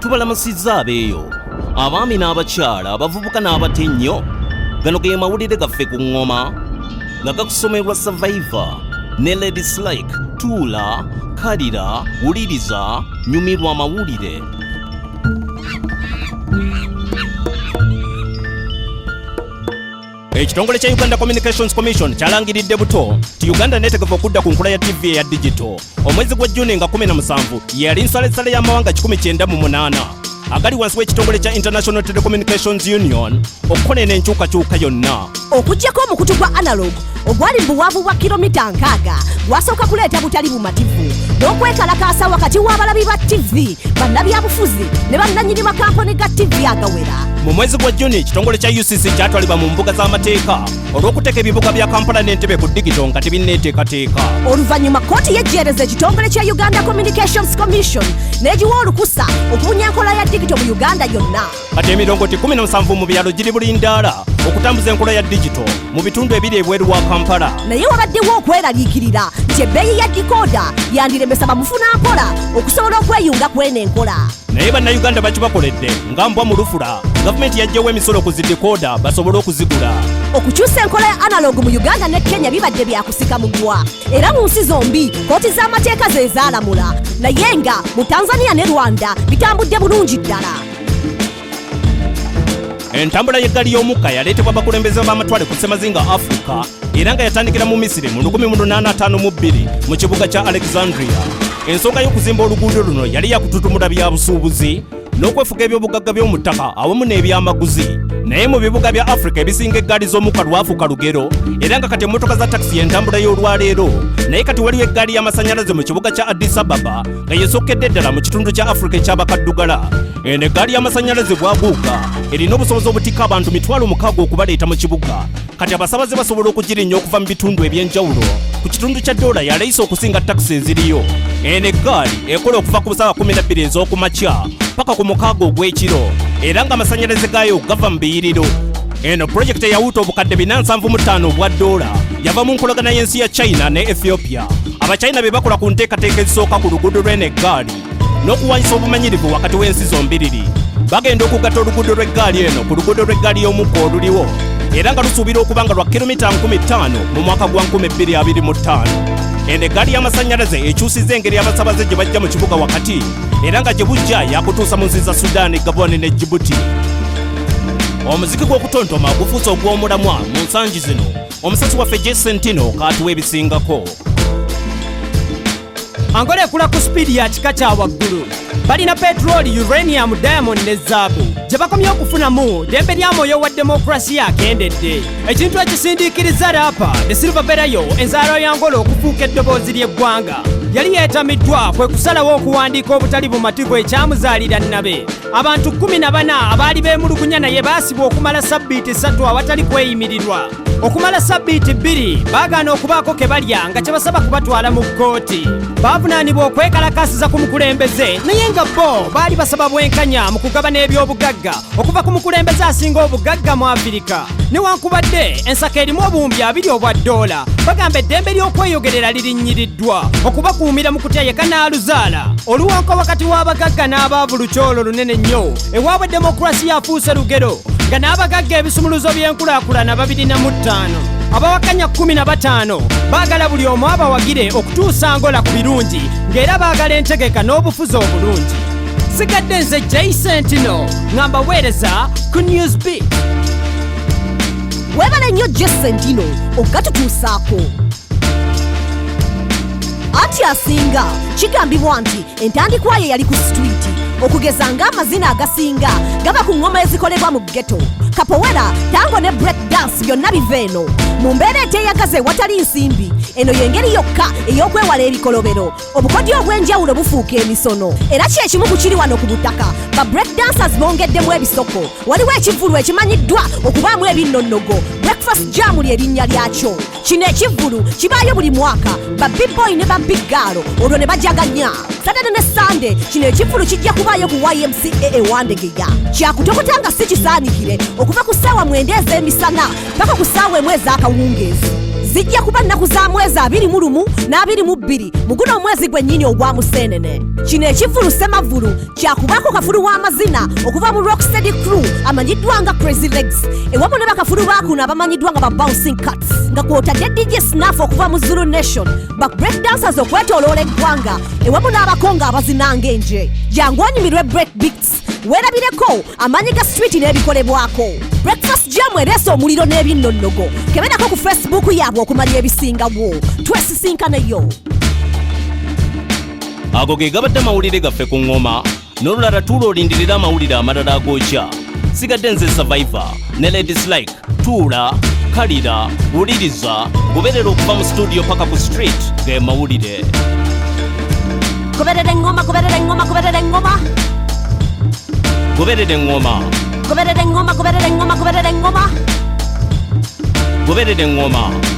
tubalamusizza abeeyo abaami n'abakyala abavubuka n'abatennyo. Gano ge mawulire gaffe ku ngoma nga gakusomerwa Survivor ne Ladies Like Tuula, Kalira, Wuliriza, Nyumirwa amawulire. Ekitongole kya Uganda Communications Commission kyalangiridde buto ti Uganda netegefu okudda ku nkula ya TV eya digito. Omwezi gwa Juni nga 17 yali nsalesale y'amawanga 198 agali wansi w'ekitongole kya International Telecommunications Union okukola enkyukakyuka yonna. Okuggyako omukutu gwa analog ogwali mu buwanvu bwa kilomita 6 gwasooka kuleeta butali bumativu n'okwekalakaasa wakati w'abalabi ba TV, bannabyabufuzi ne bannannyini makampuni ga TV agawera. Mu mwezi gwa Juni ekitongole kya UCC kyatwalibwa mu mbuga z'amateeka olw'okuteeka ebibuga bya Kampala n'Entebbe ku digito nga tebinneeteekateeka. Oluvannyuma kkooti yejjeereza ekitongole kya Uganda Communications Commission n'egiwa olukusa okubunya enkola ya digito mu Uganda yonna. Kati emirongooti 17 mu byalo giri bulindaala okutambuza enkola ya digito mu bitundu ebiri ebweru wa Kampala. Naye wabaddewo okweraliikirira nti ebbeeyi ya dikooda yandiremesa bamufuna mpola okusobola okweyunga kw'eno enkola. Naye bannayuganda bakibakoledde nga mbwa mu lufula. Gavumenti yaggyewo emisolo ku zidikooda basobole okuzigula. Okukyusa enkola ya analog mu Uganda ne Kenya bibadde byakusika mugwa. Era mu nsi zombi kooti z'amateeka ze zaalamula. Naye nga mu Tanzania ne Rwanda bitambudde bulungi ddala. Entambula y'eggaali y'omukka yaleetebwa bakulembeze b'amatwale ku ssemazinga Africa era nga yatandikira mu Misiri mu 1852 mu kibuga kya Alexandria. Ensonga y'okuzimba oluguudo luno yali yakututumula byabusuubuzi n'okwefuga ebyobugagga by'omu ttaka awamu n'ebyamaguzi. Naye mu bibuga bya Africa ebisinga eggaali z'omukka lwafuuka lugero era nga kati emmotoka za takisi y'entambula y'olwaleero. Naye kati waliwo eggaali y'amasannyalaze mu kibuga kya Addis Ababa nga yesokkedde ddala mu kitundu kya Africa eky'abakaddugala. Eno eggaali y'amasannyalaze bwaguuga erina obusobozi obutikka abantu 60,000 okubaleeta mu kibuga. Kati abasabaze basobola okugirinnya okuva mu bitundu eby'enjawulo ku kitundu kya dola yaleeyisa okusinga takisi eziriyo. Eno eggaali ekola okuva ku ssaawa 12 ez'okumakya paka ku 6 ogw'ekiro era nga amasannyalaze gaayo gava mu biyiriro. Eno pulojekiti eyawuuta obukadde 475 obwa dola yava mu nkolagana y'ensi ya China ne Ethiopia. Abachina be bakola ku nteekateeka ezisooka ku luguudo lw'eno eggaali n'okuwanyisa obumanyirivu wakati w'ensi zombiriri. Bagenda okugatta oluguudo lw'eggaali eno ku luguudo lw'eggaali y'omukka oluliwo era nga lusuubira okuba nga lwa kilomita 50 mu mwaka gwa 2025. Eno eggaali y'amasannyalaze ekyusizza engeri abasabaze gye bajja mu kibuga wakati era nga gye bujja yakutuusa mu nsi za Sudan, Gabon ne Djibouti. Omuziki gw'okutontoma gufuuse ogw'omulamwa mu nsangi zino. Omusasi waffe Jesentino kaatuwa ebisingako. Angola ekula ku sipiidi ya kika kya waggulu. Balina petroli, uranium, diamond ne zaabu gye bakomye okufunamu ddembe lya mwoyo wa demokrasiya akendedde. Ekintu ekisindiikiriza raapa ne Silver Berayo enzaalo ya Angola okufuuka eddoboozi ly'eggwanga yali yeetamiddwa kwe kusalawo okuwandiika obutali bumativu ekyamuzaalira nnabe. Abantu 14 abaali beemulugunya naye baasibwa okumala sabbiiti 3 awatali kweyimirirwa. Okumala sabbiiti 2 baagaana okubaako ke balya nga kye basaba kubatwala mu kkooti. Baavunaanibwa okwekalakaasiza ku mukulembeze naye nga bo baali basaba bwenkanya mu kugabana eby'obugagga okuva ku mukulembeze asinga obugagga mu Afirika. Newankubadde ensako erimu obuwumbi 2 obwa dola bagamba eddembe ly'okweyogerera lirinnyiddwa okubakuumira mu kutya ye kanaaluzaala. Oluwanko wakati w'abagagga n'abaavu lukyolo lunene nnyo ewaabwe demokrasiya afuuse lugero nga n'abagagga ebisumuluzo by'enkulaakulana 205. Abawakanya 15 baagala buli omu abawagire okutuusa Angola ku birungi ng'era baagala entegeka n'obufuzi obulungi. Sigadde nze Jesentino ngamba weereza ku Newsbeat. Webale nnyo Jesentino okatutuusaako. Ati asinga kigambibwa nti entandikwa ye yali ku street okugeza ng'amazina agasinga gaba ku ngoma ezikolebwa mu ghetto. Kapowera, tango ne break dance byonna biva eno. Mu mbeera eteeyagaze watali nsimbi eno y'engeri yokka ey'okwewala ebikolobero. Obukodyo obw'enjawulo bufuuka emisono era kyekimu ku kiri wano ku butaka. Ba break dancers bongeddemu ebisoko. Waliwo ekivvulu ekimanyiddwa okubaamu ebinnonogo. Breakfast jam ly'erinnya lyakyo. Kino ekivvulu kibaayo buli mwaka. Ba big boy ne ba big girl olwo ne bajaganya. Saturday ne Sunday kino ekivvulu kijja kubaayo ku YMCA ewandegeya. Kyakutokotanga si kisaanikire okuva ku ssaawa 9 ez'emisana paka ku ssaawa 1 ez'akawungeezi. zijja kuba nnaku za mwezi 21 n'22 mu guno omwezi gwennyini ogwa Museenene. Kino ekivulu Mavulu kyakubako kafulu w'amazina okuva mu Rocksteady Crew amanyiddwa nga Crazy Legs ewamu ne bakafulu baakuno abamanyiddwa nga ba Bouncing Cats nga kwotadde DJ Snaf okuva mu Zulu Nation ba break dancers okwetoloola eggwanga ewamu n'abakonga abazina ng'enje. Jangu onyumirwe break beats weerabireko amanyi ga street n'ebikolebwako. Breakfast Jam ereese omuliro n'ebinnonogo keberako ku Facebook yaabwe okumanya ebisingawo. Twesisinkanayo. Ago ge gabadde amawulire gaffe ku ngoma n'olulala tuula olindirira amawulire amalala ag'okya. Sigadde nze Survivor ne Ladies Like tuula kalira wuliriza goberera okuva mu studio paka ku street ge mawulire. Goberera engoma, goberera engoma, goberera engoma. Goberera engoma. Goberera engoma, goberera engoma, goberera engoma. Goberera engoma.